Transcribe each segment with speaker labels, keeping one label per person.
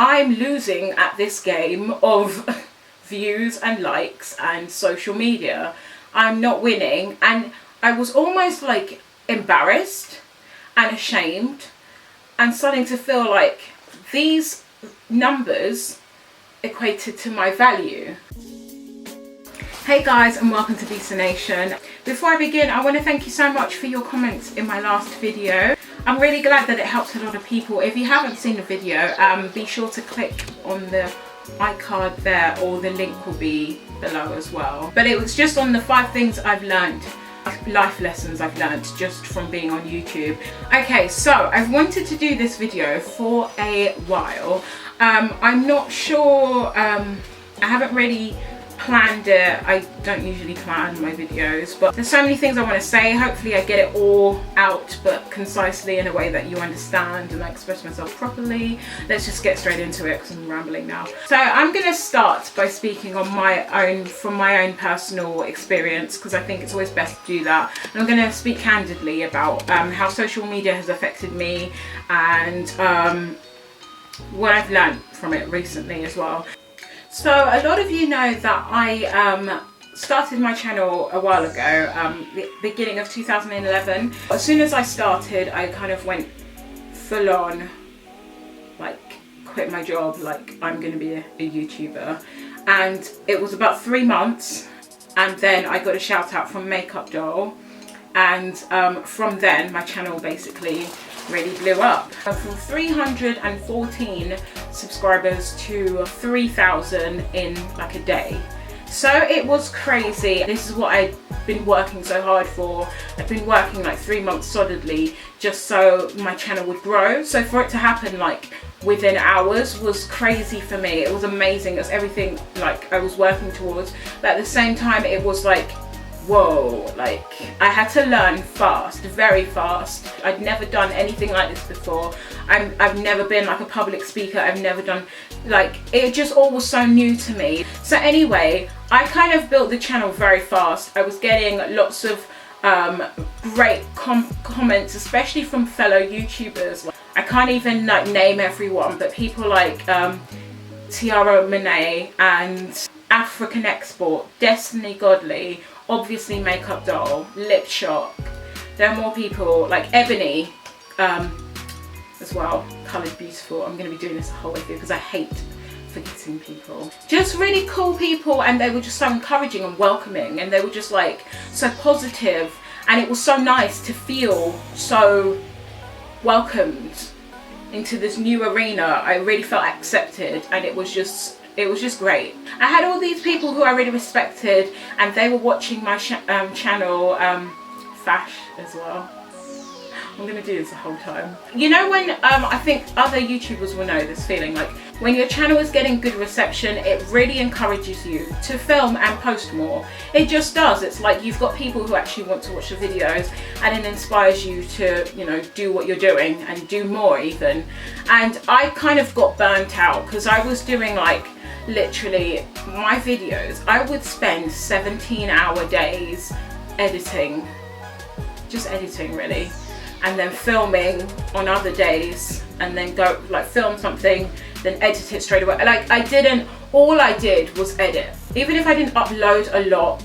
Speaker 1: I'm losing at this game of views and likes and social media. I'm not winning, and I was almost like embarrassed and ashamed and starting to feel like these numbers equated to my value. Hey guys, and welcome to BisaNation. Before I begin, I want to thank you so much for your comments in my last video. I'm really glad that it helps a lot of people. If you haven't seen the video, be sure to click on the iCard there, or the link will be below as well. But it was just on the 5 things I've learned, life lessons I've learned just from being on YouTube. Okay, so I've wanted to do this video for a while. I'm not sure, I haven't really planned it. I don't usually plan my videos, but there's so many things I want to say. Hopefully I get it all out, but concisely, in a way that you understand, and I express myself properly. Let's just get straight into it because I'm rambling now. So I'm going to start by speaking on from my own personal experience, because I think it's always best to do that. And I'm going to speak candidly about how social media has affected me, and what I've learned from it recently as well. So a lot of you know that I started my channel a while ago, the beginning of 2011. As soon as I started, I kind of went full on, like, quit my job, like I'm going to be a YouTuber. And it was about 3 months, and then I got a shout out from Makeup Doll, and from then my channel basically really blew up. From 314 subscribers to 3,000 in like a day. So it was crazy. This is what I'd been working so hard for. I've been working like 3 months solidly just so my channel would grow. So for it to happen like within hours was crazy for me. It was amazing. It was everything like I was working towards. But at the same time, it was like, whoa, like I had to learn fast, very fast. I'd never done anything like this before. I've never been like a public speaker. I've never done, like, it just all was so new to me. So anyway, I kind of built the channel very fast. I was getting lots of great comments, especially from fellow YouTubers. I can't even like name everyone, but people like Tiara Monet and African Export, Destiny Godly, obviously Makeup Doll, Lip Shock. There are more people like Ebony as well, Coloured Beautiful. I'm going to be doing this the whole way through because I hate forgetting people. Just really cool people, and they were just so encouraging and welcoming, and they were just like so positive, and it was so nice to feel so welcomed into this new arena. I really felt accepted, and it was just great. I had all these people who I really respected, and they were watching my channel, Fash as well. I'm gonna do this the whole time. You know when, I think other YouTubers will know this feeling, like when your channel is getting good reception, it really encourages you to film and post more. It just does. It's like you've got people who actually want to watch your videos, and it inspires you to, you know, do what you're doing and do more even. And I kind of got burnt out because I was doing like, literally my videos, I would spend 17-hour days editing, just editing really, and then filming on other days, and then go like film something, then edit it straight away. Like all I did was edit. Even if I didn't upload a lot,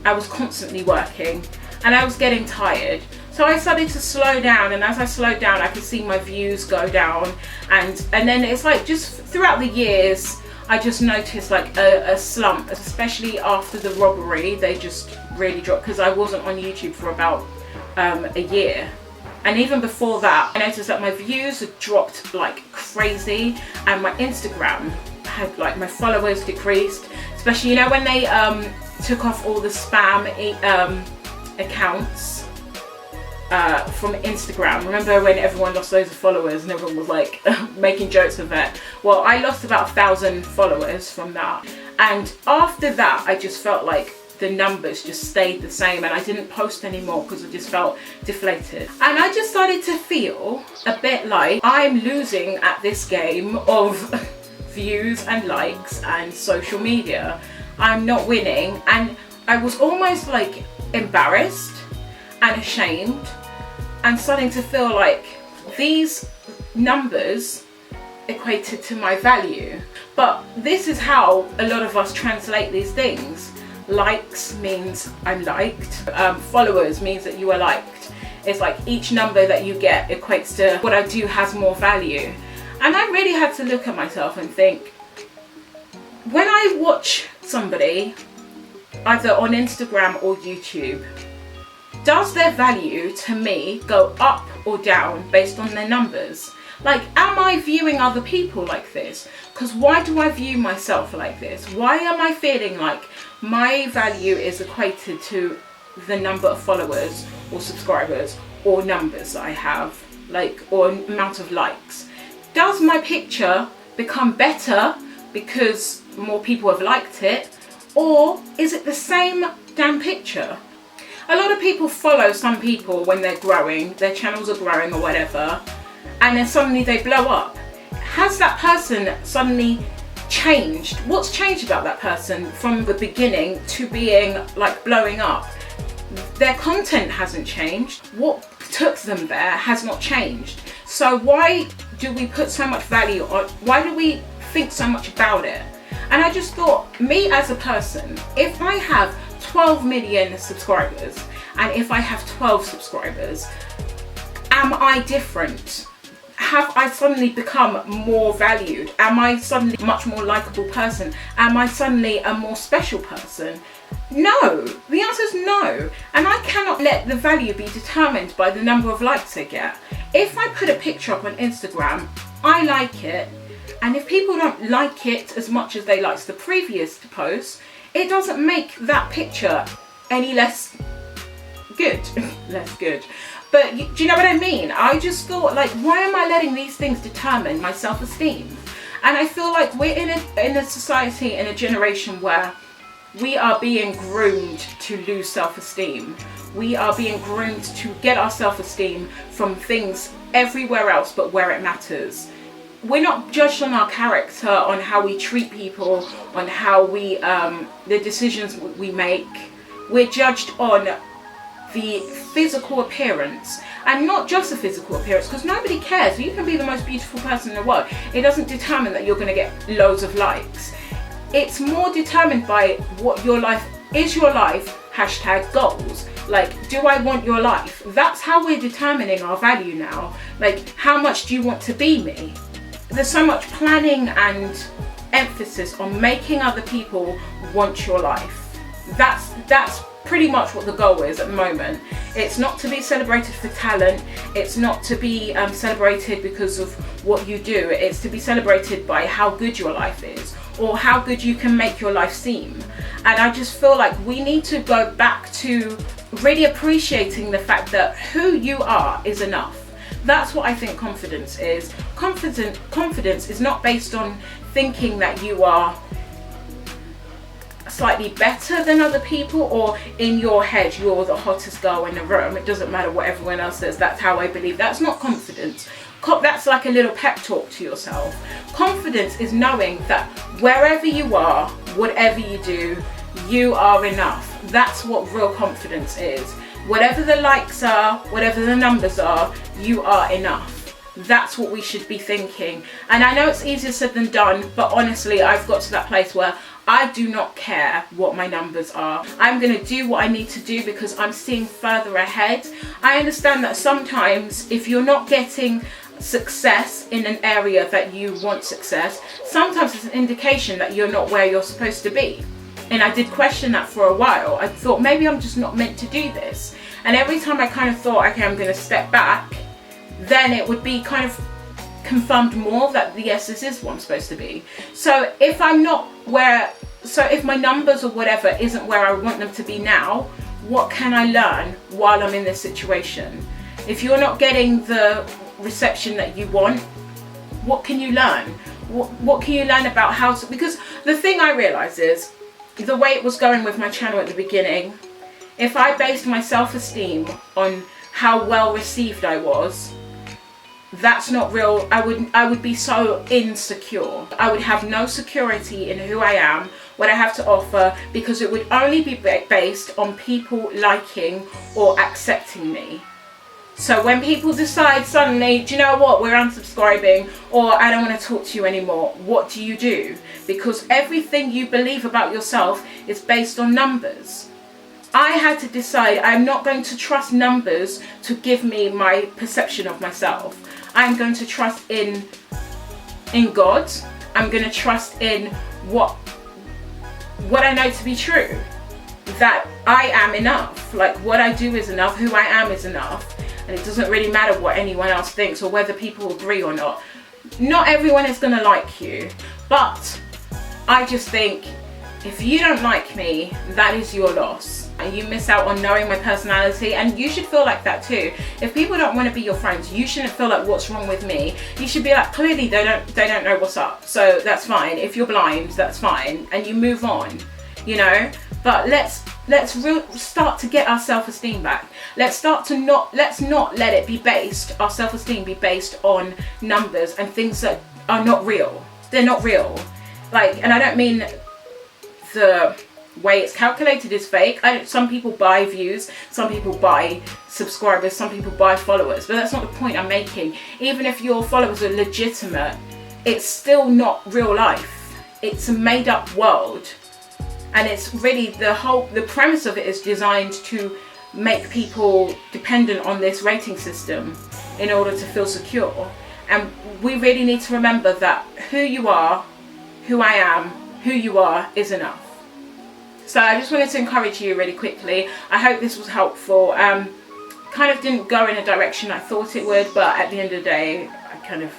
Speaker 1: I was constantly working, and I was getting tired. So I started to slow down, and as I slowed down, I could see my views go down, and then it's like just throughout the years, I just noticed like a slump, especially after the robbery. They just really dropped, because I wasn't on YouTube for about a year. And even before that, I noticed that my views had dropped like crazy, and my Instagram had like, my followers decreased, especially, you know, when they took off all the spam accounts from Instagram. Remember when everyone lost loads of followers and everyone was like making jokes of it? Well, I lost about 1,000 followers from that, and after that I just felt like the numbers just stayed the same, and I didn't post anymore because I just felt deflated. And I just started to feel a bit like I'm losing at this game of views and likes and social media. I'm not winning, and I was almost like embarrassed and ashamed, and starting to feel like these numbers equated to my value. But this is how a lot of us translate these things. Likes means I'm liked. Followers means that you are liked. It's like each number that you get equates to what I do has more value. And I really had to look at myself and think, when I watch somebody, either on Instagram or YouTube, does their value to me go up or down based on their numbers? Like, am I viewing other people like this? Because why do I view myself like this? Why am I feeling like my value is equated to the number of followers or subscribers or numbers that I have, like, or amount of likes? Does my picture become better because more people have liked it? Or is it the same damn picture? A lot of people follow some people when they're growing, their channels are growing or whatever, and then suddenly they blow up. Has that person suddenly changed? What's changed about that person from the beginning to being like blowing up? Their content hasn't changed. What took them there has not changed. So why do we put so much value on, why do we think so much about it? And I just thought, me as a person, if I have 12 million subscribers and if I have 12 subscribers, am I different? Have I suddenly become more valued? Am I suddenly a much more likable person? Am I suddenly a more special person? No, the answer is no. And I cannot let the value be determined by the number of likes I get. If I put a picture up on Instagram, I like it. And if people don't like it as much as they liked the previous post, it doesn't make that picture any less good. Less good. But do you know what I mean? I just thought, like, why am I letting these things determine my self-esteem? And I feel like we're in a society, in a generation where we are being groomed to lose self-esteem. We are being groomed to get our self-esteem from things everywhere else but where it matters. We're not judged on our character, on how we treat people, on how we, the decisions we make. We're judged on the physical appearance, and not just the physical appearance, because nobody cares. You can be the most beautiful person in the world. It doesn't determine that you're going to get loads of likes. It's more determined by what your life is. Your life #goals. Like, do I want your life? That's how we're determining our value now. Like, how much do you want to be me? There's so much planning and emphasis on making other people want your life. That's pretty much what the goal is at the moment. It's not to be celebrated for talent. It's not to be celebrated because of what you do. It's to be celebrated by how good your life is, or how good you can make your life seem. And I just feel like we need to go back to really appreciating the fact that who you are is enough. That's what I think confidence is. Confidence is not based on thinking that you are slightly better than other people, or in your head you're the hottest girl in the room. It doesn't matter what everyone else says. That's how I believe. That's not confidence. That's like a little pep talk to yourself. Confidence is knowing that wherever you are, whatever you do, you are enough. That's what real confidence is. Whatever the likes are, whatever the numbers are, you are enough. That's what we should be thinking. And I know it's easier said than done, but honestly, I've got to that place where I do not care what my numbers are. I'm going to do what I need to do because I'm seeing further ahead. I understand that sometimes if you're not getting success in an area that you want success, sometimes it's an indication that you're not where you're supposed to be. And I did question that for a while. I thought maybe I'm just not meant to do this. And every time I kind of thought, okay, I'm going to step back, then it would be kind of confirmed more that yes, this is what I'm supposed to be. So if I'm not where, so if my numbers or whatever isn't where I want them to be now, what can I learn while I'm in this situation? If you're not getting the reception that you want, what can you learn? What can you learn about how to, because the thing I realize is the way it was going with my channel at the beginning, if I based my self-esteem on how well received I was, that's not real. I would be so insecure. I would have no security in who I am, what I have to offer, because it would only be based on people liking or accepting me. So when people decide suddenly, do you know what, we're unsubscribing, or I don't want to talk to you anymore, what do you do? Because everything you believe about yourself is based on numbers. I had to decide I'm not going to trust numbers to give me my perception of myself. I'm going to trust in God. I'm going to trust in what I know to be true. That I am enough. Like, what I do is enough, who I am is enough. And it doesn't really matter what anyone else thinks or whether people agree or not. Not everyone is going to like you. But I just think, if you don't like me, that is your loss. And you miss out on knowing my personality, and you should feel like that too. If people don't want to be your friends, you shouldn't feel like, what's wrong with me? You should be like, clearly they don't know what's up, so that's fine. If you're blind, that's fine, and you move on, you know. But let's start to get our self-esteem back. Let's not let it be based, our self-esteem be based on numbers and things that are not real. They're not real. Like, and I don't mean the way it's calculated is fake. Some people buy views, some people buy subscribers, some people buy followers, but that's not the point I'm making. Even if your followers are legitimate, it's still not real life. It's a made up world, and it's really the premise of it is designed to make people dependent on this rating system in order to feel secure. And we really need to remember that who you are, who I am, who you are is enough. So I just wanted to encourage you really quickly. I hope this was helpful. Kind of didn't go in a direction I thought it would, but at the end of the day, I kind of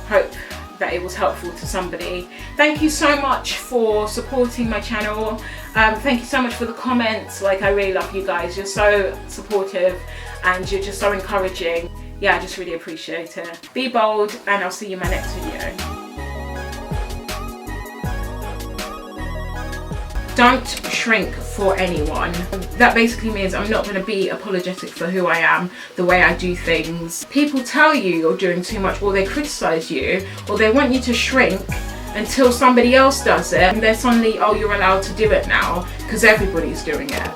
Speaker 1: hope that it was helpful to somebody. Thank you so much for supporting my channel. Thank you so much for the comments. Like, I really love you guys. You're so supportive and you're just so encouraging. Yeah, I just really appreciate it. Be bold, and I'll see you in my next video. Don't shrink for anyone. That basically means I'm not going to be apologetic for who I am, the way I do things. People tell you you're doing too much, or they criticize you, or they want you to shrink until somebody else does it, and they're suddenly, oh, you're allowed to do it now because everybody's doing it.